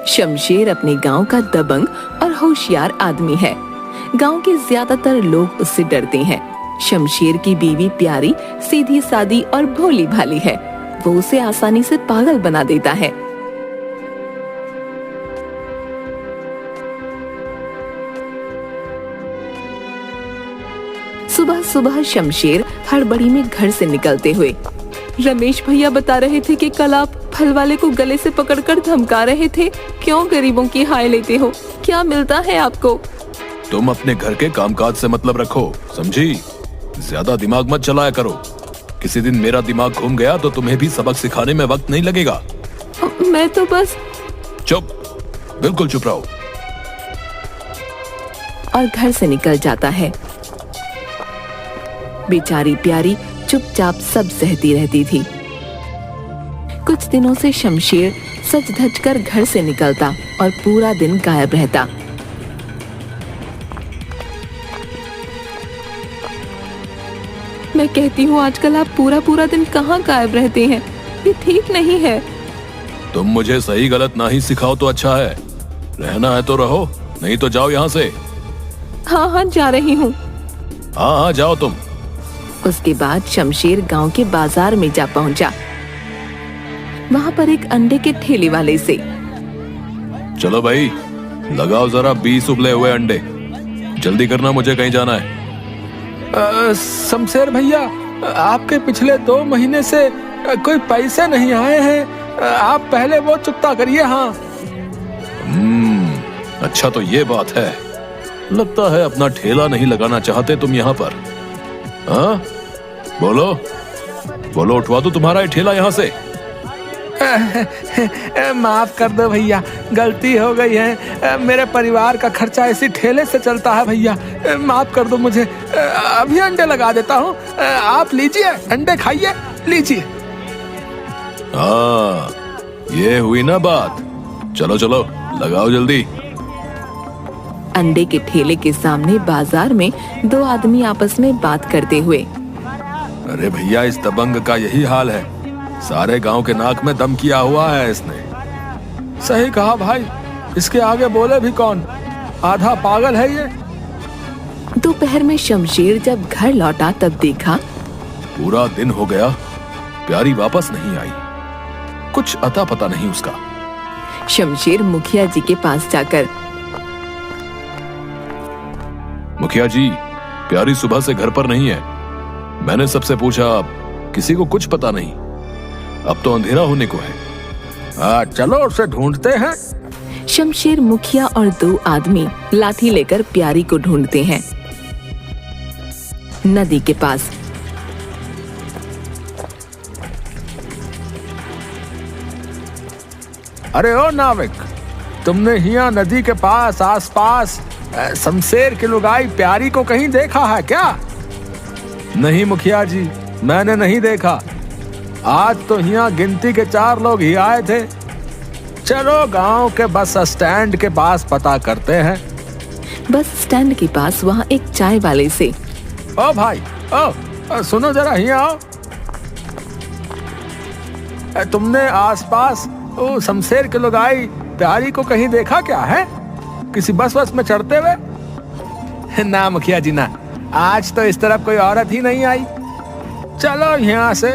शमशेर अपने गांव का दबंग और होशियार आदमी है। गांव के ज्यादातर लोग उससे डरते हैं। शमशेर की बीवी प्यारी सीधी सादी और भोली भाली है। वो उसे आसानी से पागल बना देता है। सुबह सुबह शमशेर हड़बड़ी में घर से निकलते हुए, रमेश भैया बता रहे थे कि कल आप फल वाले को गले से पकड़कर धमका रहे थे। क्यों गरीबों की हाय लेते हो? क्या मिलता है आपको? तुम अपने घर के कामकाज से मतलब रखो, समझी? ज्यादा दिमाग मत चलाया करो। किसी दिन मेरा दिमाग घूम गया तो तुम्हें भी सबक सिखाने में वक्त नहीं लगेगा। मैं तो बस। चुप, बिल्कुल चुप रहो। और घर से निकल जाता है। बेचारी प्यारी चुपचाप सब सहती रहती थी। कुछ दिनों से शमशेर सज धज कर घर से निकलता और पूरा दिन गायब रहता। मैं कहती हूँ आजकल आप पूरा पूरा दिन कहाँ गायब रहते हैं? ये ठीक नहीं है। तुम मुझे सही गलत ना ही सिखाओ तो अच्छा है। रहना है तो रहो, नहीं तो जाओ यहाँ से। हाँ हाँ जा रही हूँ। हाँ हाँ जाओ तुम। उसके बाद शमशेर गांव के बाजार में जा पहुंचा। वहां पर एक अंडे के ठेले वाले से, चलो भाई लगाओ जरा 20 उबले हुए अंडे। जल्दी करना, मुझे कहीं जाना है। शमशेर भैया, आपके पिछले 2 महीने से कोई पैसे नहीं आए हैं। आप पहले वो चुकता करिए। हाँ। अच्छा तो ये बात है। लगता है अपना ठेला नहीं लगाना चाहते तुम यहाँ पर। हाँ बोलो बोलो, उठवा दो तुम्हारा ये ठेला यहाँ से। माफ कर दो भैया, गलती हो गई है। मेरे परिवार का खर्चा इसी ठेले से चलता है भैया, माफ कर दो मुझे। अभी अंडे लगा देता हूँ, आप लीजिए अंडे खाइए, लीजिए। हाँ ये हुई ना बात। चलो चलो लगाओ जल्दी। अंडे के ठेले के सामने बाजार में 2 आदमी आपस में बात करते हुए, अरे भैया इस दबंग का यही हाल है। सारे गांव के नाक में दम किया हुआ है इसने। सही कहा भाई, इसके आगे बोले भी कौन, आधा पागल है ये। दोपहर में शमशेर जब घर लौटा तब देखा पूरा दिन हो गया, प्यारी वापस नहीं आई। कुछ अता पता नहीं उसका। शमशेर मुखिया जी के पास जाकर, मुखिया जी, प्यारी सुबह से घर पर नहीं है। मैंने सबसे पूछा, किसी को कुछ पता नहीं। अब तो अंधेरा होने को है। चलो उसे ढूंढते हैं। शमशेर मुखिया और 2 आदमी लाठी लेकर प्यारी को ढूंढते हैं। नदी के पास अरे ओ नाविक, तुमने यहाँ नदी के पास आसपास शमशेर की लुगाई प्यारी को कहीं देखा है क्या? नहीं मुखिया जी, मैंने नहीं देखा। आज तो यहाँ गिनती के 4 लोग ही आए थे। चलो गांव के बस स्टैंड के पास पता करते हैं। बस स्टैंड के पास वहाँ एक चाय वाले से, ओ भाई, ओ सुनो जरा, यहाँ आओ। तुमने आसपास शमशेर की लुगाई प्यारी को कहीं देखा क्या है? किसी बस में चढ़ते हुए? ना मुखिया जी ना, आज तो इस तरफ कोई औरत ही नहीं आई। चलो यहाँ से।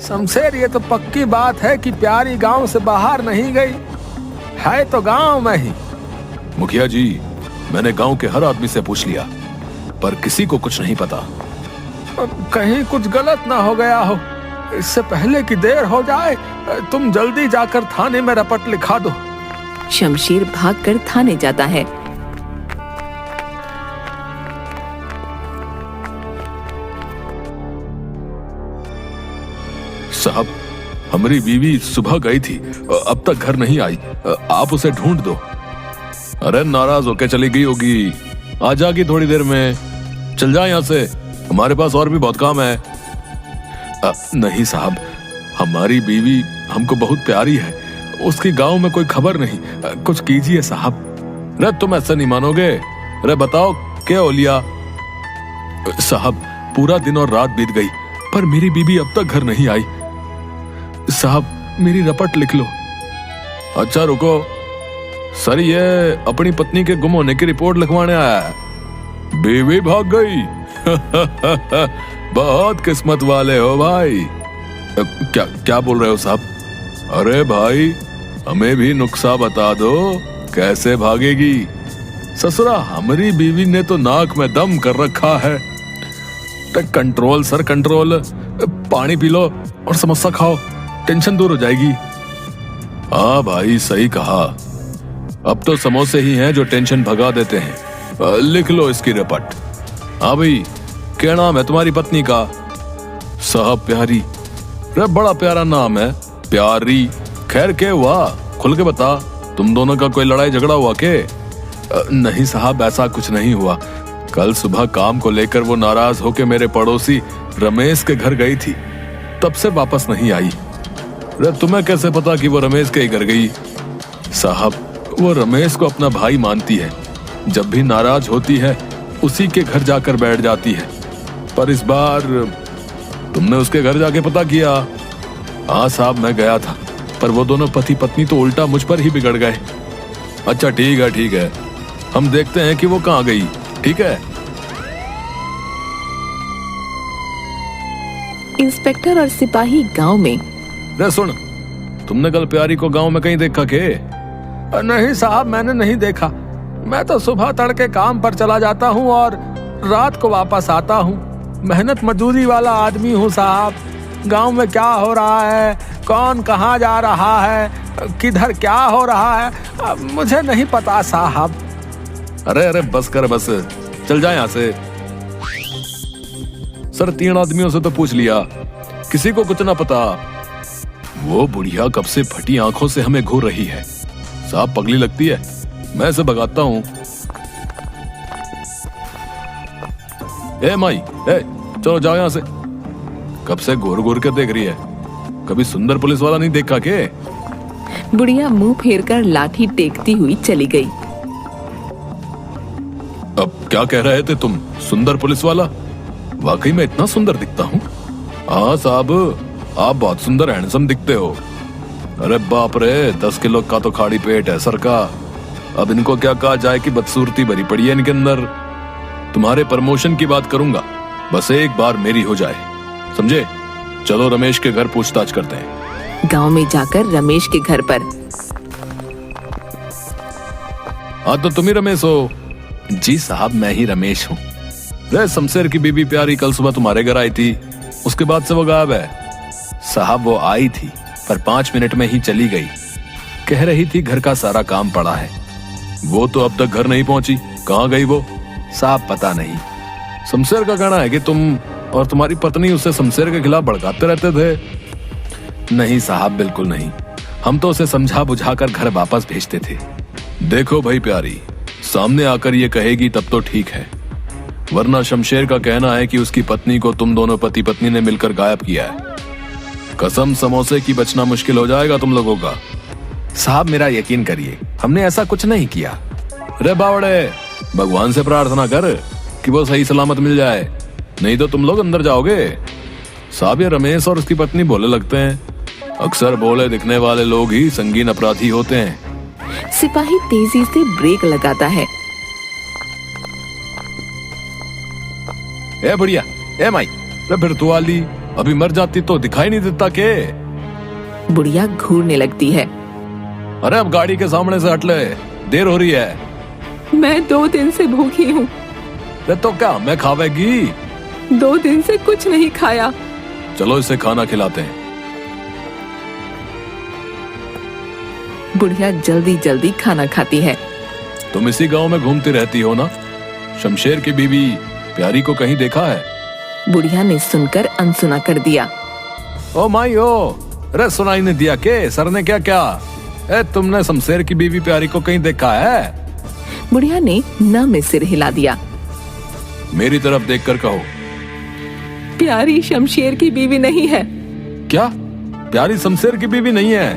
शमशेर, ये तो पक्की बात है कि प्यारी गांव से बाहर नहीं गई है, तो गांव में ही। मुखिया जी, मैंने गांव के हर आदमी से पूछ लिया, पर किसी को कुछ नहीं पता। कहीं कुछ गलत ना हो गया हो। इससे पहले कि देर हो जाए, तुम जल्दी जाकर थाने में रपट लिखा दो। शमशेर भागकर थाने जाता है। साहब, हमारी बीवी सुबह गई थी, अब तक घर नहीं आई। आप उसे ढूंढ दो। अरे नाराज होके चली गई होगी, आ जाएगी थोड़ी देर में। चल जा यहाँ से, हमारे पास और भी बहुत काम है। नहीं साहब, हमारी बीवी हमको बहुत प्यारी है। उसकी गांव में कोई खबर नहीं। कुछ कीजिए साहब। रे तुम ऐसा नहीं मानोगे। रे बताओ क्या ओलिया। साहब, पूरा दिन और रात बीत गई, पर मेरी बीवी अब तक घर नहीं आई। साहब, मेरी रपट लिख लो। अच्छा रुको, सर ये अपनी पत्नी के गुम होने की रिपोर्ट लिखवाने आया है। बीवी भाग गई। बहुत किस्मत वाले हो भाई। क्या क्या बोल रहे हो साहब? अरे भाई हमें भी नुक्सा बता दो, कैसे भागेगी? ससुरा हमारी बीवी ने तो नाक में दम कर रखा है। कंट्रोल सर कंट्रोल, पानी पी लो और समोसा खाओ, टेंशन दूर हो जाएगी। हाँ भाई सही कहा, अब तो समोसे ही हैं जो टेंशन भगा देते हैं। लिख लो इसकी रिपोर्ट। हाँ भाई, क्या नाम है तुम्हारी पत्नी का? साहब प्यारी। अरे बड़ा प्यारा नाम है, प्यारी। खैर क्या हुआ, खुल के बता। तुम दोनों का कोई लड़ाई झगड़ा हुआ के? नहीं साहब, ऐसा कुछ नहीं हुआ। कल सुबह काम को लेकर वो नाराज होकर मेरे पड़ोसी रमेश के घर गई थी, तब से वापस नहीं आई। तुम्हें कैसे पता कि वो रमेश के घर गई? साहब वो रमेश को अपना भाई मानती है, जब भी नाराज होती है उसी के घर जाकर बैठ जाती है। पर इस बार तुमने उसके घर जाके पता किया? हाँ साहब मैं गया था, पर वो दोनों पति पत्नी तो उल्टा मुझ पर ही बिगड़ गए। अच्छा ठीक है, हम देखते हैं कि वो कहाँ गई। ठीक है। इंस्पेक्टर और सिपाही गांव में। रे सुन, तुमने कल प्यारी को गांव में कहीं देखा के? नहीं साहब, मैंने नहीं देखा। मैं तो सुबह तड़के काम पर चला जाता हूँ और रात को वापस आता हूँ। मेहनत मजदूरी वाला आदमी हूँ साहब। गांव में क्या हो रहा है, कौन कहाँ जा रहा है, किधर क्या हो रहा है, मुझे नहीं पता साहब। अरे बस कर, बस चल जाए यहाँ से। सर 3 आदमियों से तो पूछ लिया, किसी को कुछ ना पता। वो बुढ़िया कब से फटी आंखों से हमें घूर रही है। साहब पगली लगती है, मैं इसे भगाता हूँ। ए माई, चलो जाओ यहाँ से। कब से घूर घूर के देख रही है, कभी सुंदर पुलिस वाला नहीं देखा के? बुढ़िया मुंह फेरकर लाठी टेकती हुई चली गई। अब क्या कह रहे थे तुम, सुंदर पुलिस वाला? वाकई में इतना सुंदर दिखता हूँ? हाँ साहब, आप बहुत सुंदर हैंडसम दिखते हो। अरे बाप रे, 10 किलो का तो खाड़ी पेट है सर का। अब इनको क्या कहा जाए कि बदसूरती भरी पड़ी है इनके अंदर। तुम्हारे प्रमोशन की बात करूंगा, बस एक बार मेरी हो जाए, समझे? चलो रमेश के घर पूछताछ करते हैं। गांव में जाकर रमेश के घर पर। हाँ तो तुम ही रमेश हो? जी साहब मैं ही रमेश हूँ। रे शमशेर की बीबी प्यारी कल सुबह तुम्हारे घर आई थी, उसके बाद से वो गायब है। साहब वो आई थी पर 5 मिनट में ही चली गई। कह रही थी घर का सारा काम पड़ा है। वो तो अब तक घर नहीं पहुंची, कहाँ गई वो? साहब पता नहीं। शमशेर का कहना है कि तुम और तुम्हारी पत्नी उसे शमशेर के खिलाफ भड़काते रहते थे। नहीं साहब बिल्कुल नहीं, हम तो उसे समझा बुझाकर घर वापस भेजते थे। देखो भाई प्यारी, सामने आकर ये कहेगी तब तो ठीक है, वरना शमशेर का कहना है कि उसकी पत्नी को तुम दोनों पति पत्नी ने मिलकर गायब किया है। कसम समोसे की बचना मुश्किल हो जाएगा तुम लोगों का। साहब मेरा यकीन करिए, हमने ऐसा कुछ नहीं किया। रे बावड़े, भगवान से प्रार्थना कर कि वो सही सलामत मिल जाए, नहीं तो तुम लोग अंदर जाओगे। साहब ये रमेश और उसकी पत्नी भोले लगते हैं, अक्सर भोले दिखने वाले लोग ही संगीन अपराधी होते हैं। सिपाही तेजी से ब्रेक लगाता है। ए बढ़िया, ए माई, फिर तू वाली अभी मर जाती तो दिखाई नहीं देता के? बुढ़िया घूरने लगती है। अरे अब गाड़ी के सामने से हट ले, देर हो रही है। मैं 2 दिन से भूखी हूँ। तो क्या मैं खावेगी? 2 दिन से कुछ नहीं खाया। चलो इसे खाना खिलाते हैं। बुढ़िया जल्दी जल्दी खाना खाती है। तुम इसी गांव में घूमती रहती हो ना? शमशेर की बीवी प्यारी को कहीं देखा है? बुढ़िया ने सुनकर अनसुना कर दिया। ओ माई ओ, अरे सुनाई नहीं दिया के? सर ने क्या तुमने शमशेर की बीवी प्यारी को कहीं देखा है? बुढ़िया ने न में सिर हिला दिया। मेरी तरफ देखकर कहो। प्यारी शमशेर की बीवी नहीं है। क्या? प्यारी शमशेर की बीवी नहीं है?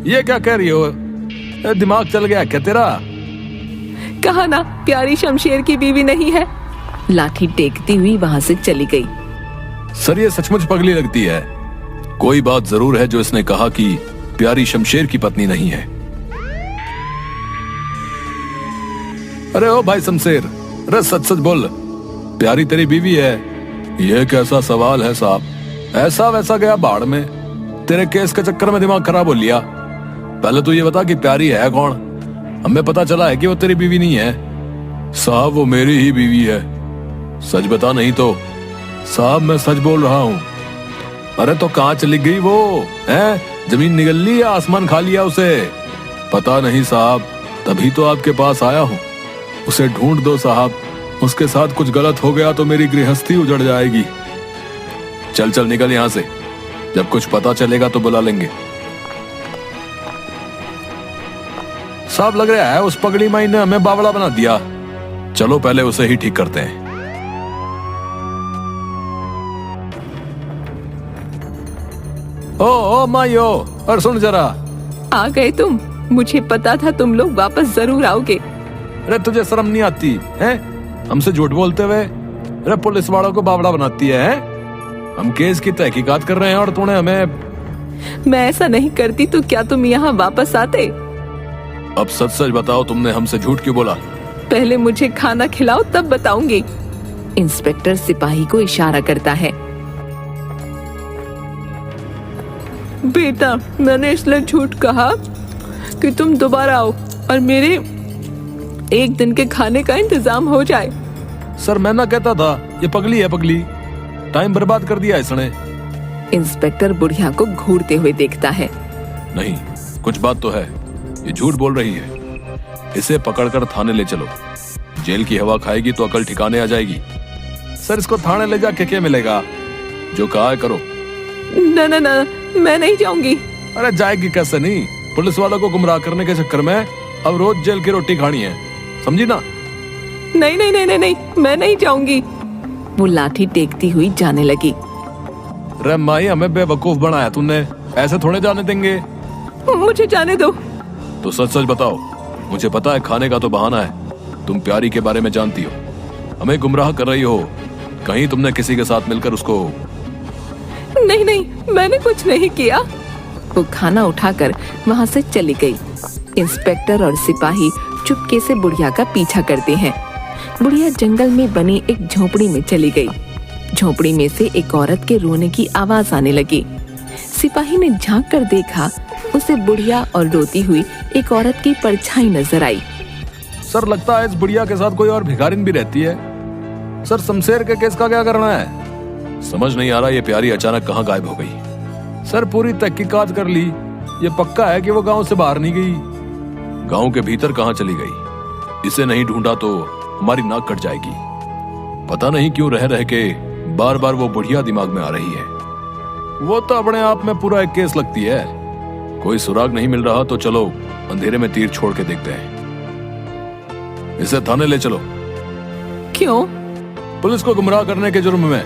ये क्या कह रही हो? दिमाग चल गया क्या तेरा? कहा ना प्यारी शमशेर की बीवी नहीं है। लाठी टेकती हुई वहां से चली गई। सर ये सचमुच पगली लगती है। कोई बात जरूर है जो इसने कहा कि प्यारी शमशेर की पत्नी नहीं है। अरे ओ भाई शमशेर, अरे सच सच बोल, प्यारी तेरी बीवी है? ये कैसा सवाल है साहब? ऐसा वैसा गया बाढ़ में, तेरे केस के चक्कर में दिमाग खराब हो लिया। पहले तो ये बता कि प्यारी है कौन? हमें पता चला है कि वो तेरी बीवी नहीं है। साहब वो मेरी ही बीवी है, सच बता, नहीं तो। साहब मैं सच बोल रहा हूँ। अरे तो कहाँ चली गई वो है? जमीन निगल ली या आसमान खा लिया उसे? पता नहीं साहब, तभी तो आपके पास आया हूँ। उसे ढूंढ दो साहब, उसके साथ कुछ गलत हो गया तो मेरी गृहस्थी उजड़ जाएगी। चल चल निकल यहाँ से, जब कुछ पता चलेगा तो बुला लेंगे। साहब लग रहा है उस पगड़ी माई ने हमें बावड़ा बना दिया। चलो पहले उसे ही ठीक करते हैं। ओ माइयो, और सुन जरा। आ गए तुम? मुझे पता था तुम लोग वापस जरूर आओगे। अरे तुझे शर्म नहीं आती है हमसे झूठ बोलते हुए? अरे पुलिस वालों को बावड़ा बनाती है? हम केस की तहकीकात कर रहे हैं और तूने हमें। मैं ऐसा नहीं करती तो क्या तुम यहाँ वापस आते? अब सच सच बताओ, तुमने हमसे झूठ क्यों बोला? पहले मुझे खाना खिलाओ तब बताऊंगी। इंस्पेक्टर सिपाही को इशारा करता है। बेटा, मैंने इसलिए झूठ कहा कि तुम दोबारा आओ और मेरे एक दिन के खाने का इंतजाम हो जाए। सर मैं ना कहता था, ये पगली है पगली, टाइम बर्बाद कर दिया इसने। इंस्पेक्टर बुढ़िया को घूरते हुए देखता है। नहीं, कुछ बात तो है, ये झूठ बोल रही है। इसे पकड़कर थाने ले चलो, जेल की हवा खाएगी तो अकल ठिकाने आ जाएगी। सर इसको थाने ले जाके क्या मिलेगा? जो कहा है करो। ना ना ना, मैं नहीं जाऊंगी। अरे जाएगी कैसे नहीं? पुलिस वालों को गुमराह करने के चक्कर में अब रोज जेल की रोटी खानी है, समझी ना? नहीं नहीं नहीं नहीं नहीं, मैं नहीं जाऊंगी। वो लाठी टेकती हुई जाने लगी। रे माई, हमें बेवकूफ बनाया तूने, ऐसे थोड़े जाने देंगे। मुझे जाने दो। तो सच सच बताओ, मुझे पता है खाने का तो बहाना है। तुम प्यारी के बारे में जानती हो, हमें गुमराह कर रही हो। कहीं तुमने किसी के साथ मिलकर उसको। नहीं नहीं, मैंने कुछ नहीं किया। वो खाना उठाकर वहाँ से चली गई। इंस्पेक्टर और सिपाही चुपके से बुढ़िया का पीछा करते हैं। बुढ़िया जंगल में बनी एक झोपड़ी में चली गई। झोपड़ी में से एक औरत के रोने की आवाज आने लगी। सिपाही ने झांक कर देखा, उसे बुढ़िया और रोती हुई एक औरत की परछाई नजर आई। सर लगता है इस बुढ़िया के साथ कोई और भिखारिन भी रहती है। सर शमशेर के केस का क्या करना है? समझ नहीं आ रहा ये प्यारी अचानक कहाँ गायब हो गई। सर पूरी तहकीकात कर ली, ये पक्का है कि वो गांव से बाहर नहीं गई। गांव के भीतर कहाँ चली गई? इसे नहीं ढूंढा तो हमारी नाक कट जाएगी। पता नहीं क्यों रह रह के बार बार वो बुढ़िया दिमाग में आ रही है। वो तो अपने आप में पूरा एक केस लगती है। कोई सुराग नहीं मिल रहा तो चलो अंधेरे में तीर छोड़ के देखते हैं। इसे थाने ले चलो। क्यों? पुलिस को गुमराह करने के जुर्म में।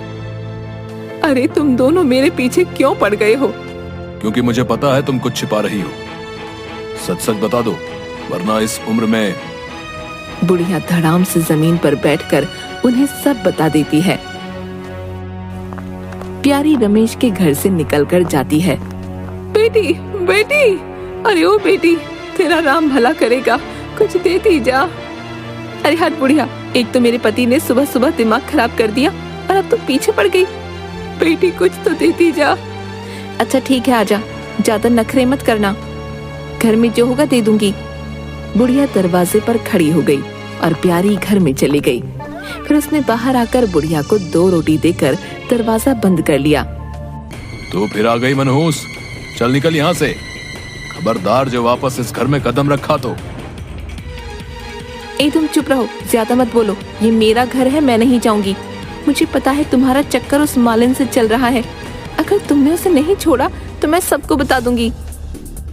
अरे तुम दोनों मेरे पीछे क्यों पड़ गए हो? क्योंकि मुझे पता है तुम कुछ छिपा रही हो। सच सच बता दो, वरना इस उम्र में। बुढ़िया धड़ाम से जमीन पर बैठकर उन्हें सब बता देती है। प्यारी रमेश के घर से निकलकर जाती है। बेटी बेटी, अरे ओ बेटी, तेरा राम भला करेगा, कुछ देती जा। अरे हट बुढ़िया, एक तो मेरे पति ने सुबह सुबह दिमाग खराब कर दिया और अब तो पीछे पड़ गई। बेटी कुछ तो देती जा। अच्छा ठीक है, आजा, ज्यादा नखरे मत करना, घर में जो होगा दे दूंगी। बुढ़िया दरवाजे पर खड़ी हो गई और प्यारी घर में चली गई। फिर उसने बाहर आकर बुढ़िया को 2 रोटी देकर दरवाजा बंद कर लिया। तो फिर आ गई मनहूस, चल निकल यहाँ से। खबरदार जो वापस इस घर में कदम रखा तो। ए तुम चुप रहो, ज्यादा मत बोलो, ये मेरा घर है, मैं नहीं जाऊंगी। मुझे पता है तुम्हारा चक्कर उस मालिन से चल रहा है। अगर तुमने उसे नहीं छोड़ा तो मैं सबको बता दूंगी।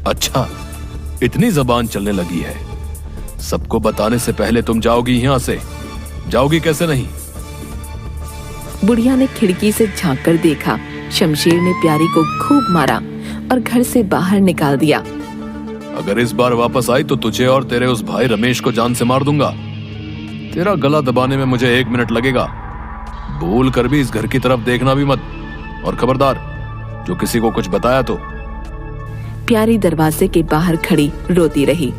अच्छा, इतनी जबान चलने लगी है। सबको बताने से पहले तुम जाओगी यहाँ से। जाओगी कैसे नहीं? बुढ़िया ने खिड़की से झांक कर देखा, शमशेर ने प्यारी को खूब मारा और घर से बाहर निकाल दिया। अगर इस बार वापस आई तो तुझे और तेरे उस भाई रमेश को जान से मार दूंगा। तेरा गला दबाने में मुझे 1 मिनट लगेगा। भूल कर भी इस घर की तरफ देखना भी मत, और खबरदार जो किसी को कुछ बताया तो। प्यारी दरवाजे के बाहर खड़ी रोती रही।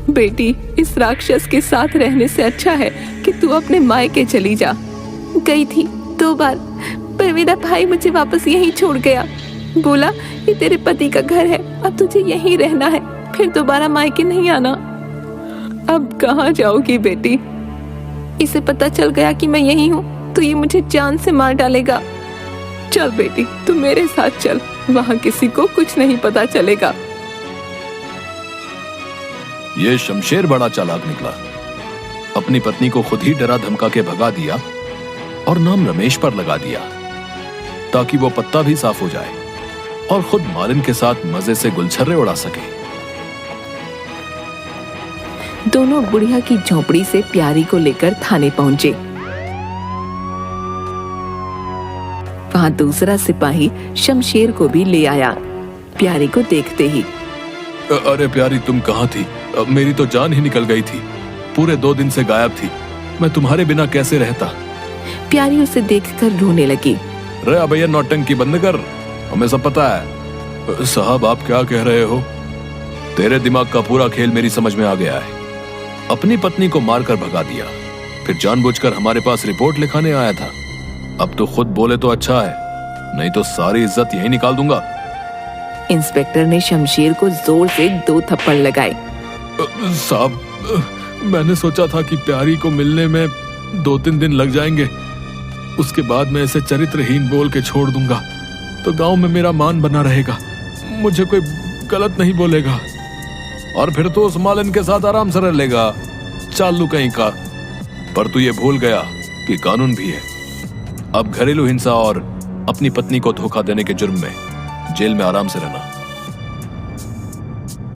बेटी, इस राक्षस के साथ रहने से अच्छा है कि तू अपने मायके चली जा। गई थी 2 बार, पर मेरा भाई मुझे वापस यहीं छोड़ गया। बोला ये तेरे पति का घर है, अब तुझे यहीं रहना है, फिर दोबारा मायके नहीं आना। अब कहाँ जाओगी बेटी? इसे पता चल गया कि मैं यहीं हूँ तो ये मुझे जान से मार डालेगा। चल बेटी, तू मेरे साथ चल, वहाँ किसी को कुछ नहीं पता चलेगा। ये शमशेर बड़ा चालाक निकला। अपनी पत्नी को खुद ही डरा धमका के भगा दिया और नाम रमेश पर लगा दिया ताकि वो पत्ता भी साफ हो जाए और खुद मालिन के साथ मजे से गुलछर्रे उड़ा सके। दोनों बुढ़िया की झोपड़ी से प्यारी को लेकर थाने पहुंचे। वहां दूसरा सिपाही शमशेर को भी ले आया। प्यारी को देखते ही, अरे प्यारी, तुम कहाँ थी? मेरी तो जान ही निकल गई थी। पूरे 2 दिन से गायब थी। मैं तुम्हारे बिना कैसे रहता? प्यारी उसे देखकर रोने लगी। रे भैया, नौटंकी बंद कर, हमें सब पता है। साहब, आप क्या कह रहे हो? तेरे दिमाग का पूरा खेल मेरी समझ में आ गया है। अपनी पत्नी को मारकर भगा दिया, फिर जानबूझकर हमारे पास रिपोर्ट लिखाने आया था। अब तो खुद बोले तो अच्छा है, नहीं तो सारी इज्जत यही निकाल दूंगा। इंस्पेक्टर ने शमशेर को जोर से 2 थप्पड़ लगाए। साहब, मैंने सोचा था कि प्यारी को मिलने में 2-3 दिन लग जाएंगे, उसके बाद मैं इसे चरित्रहीन बोल के छोड़ दूंगा तो गांव में मेरा मान बना रहेगा, मुझे कोई गलत नहीं बोलेगा और फिर तो उस मालिन के साथ आराम से रह लेगा, चालू कहीं का। पर तू ये भूल गया कि कानून भी है। अब घरेलू हिंसा और अपनी पत्नी को धोखा देने के जुर्म में जेल में आराम से रहना।